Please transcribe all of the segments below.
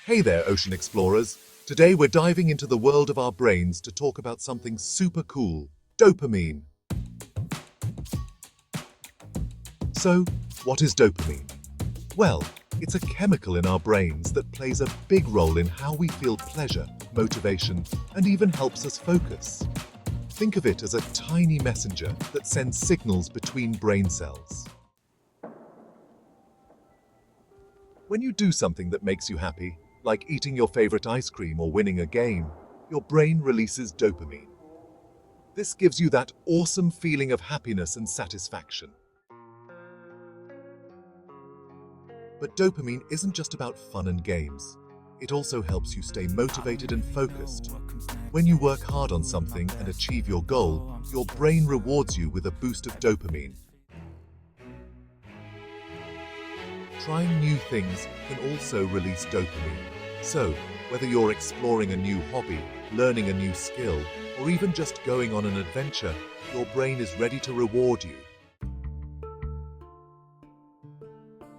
Hey there, ocean explorers. Today we're diving into the world of our brains to talk about something super cool, dopamine. So, what is dopamine? Well, it's a chemical in our brains that plays a big role in how we feel pleasure, motivation, and even helps us focus. Think of it as a tiny messenger that sends signals between brain cells. When you do something that makes you happy, like eating your favorite ice cream or winning a game, your brain releases dopamine. This gives you that awesome feeling of happiness and satisfaction. But dopamine isn't just about fun and games. It also helps you stay motivated and focused. When you work hard on something and achieve your goal, your brain rewards you with a boost of dopamine. Trying new things can also release dopamine. So, whether you're exploring a new hobby, learning a new skill, or even just going on an adventure, your brain is ready to reward you.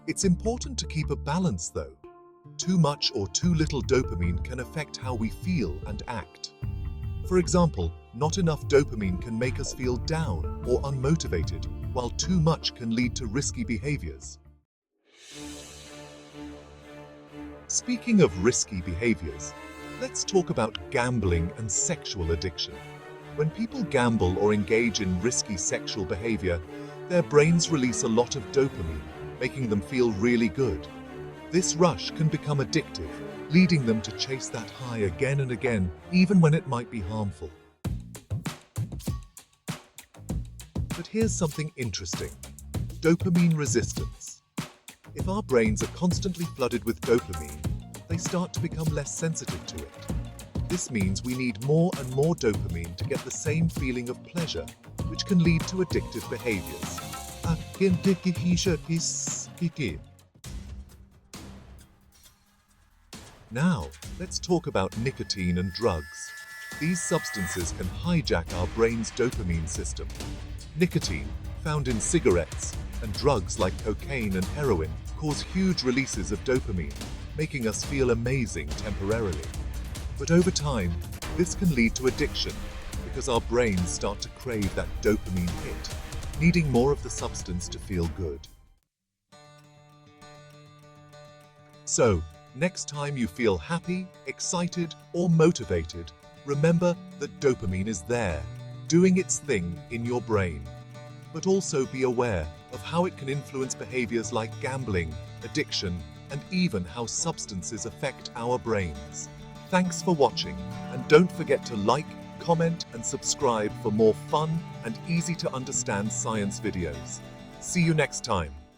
It's important to keep a balance though. Too much or too little dopamine can affect how we feel and act. For example, not enough dopamine can make us feel down or unmotivated, while too much can lead to risky behaviors. Speaking of risky behaviors, let's talk about gambling and sexual addiction. When people gamble or engage in risky sexual behavior, their brains release a lot of dopamine, making them feel really good. This rush can become addictive, leading them to chase that high again and again, even when it might be harmful. But here's something interesting: dopamine resistance. If our brains are constantly flooded with dopamine, they start to become less sensitive to it. This means we need more and more dopamine to get the same feeling of pleasure, which can lead to addictive behaviors. Now, let's talk about nicotine and drugs. These substances can hijack our brain's dopamine system. Nicotine, found in cigarettes, and drugs like cocaine and heroin cause huge releases of dopamine, making us feel amazing temporarily. But over time, this can lead to addiction because our brains start to crave that dopamine hit, needing more of the substance to feel good. So, next time you feel happy, excited, or motivated, remember that dopamine is there, doing its thing in your brain. But also be aware of how it can influence behaviors like gambling, addiction, and even how substances affect our brains. Thanks for watching, and don't forget to like, comment, and subscribe for more fun and easy to understand science videos. See you next time.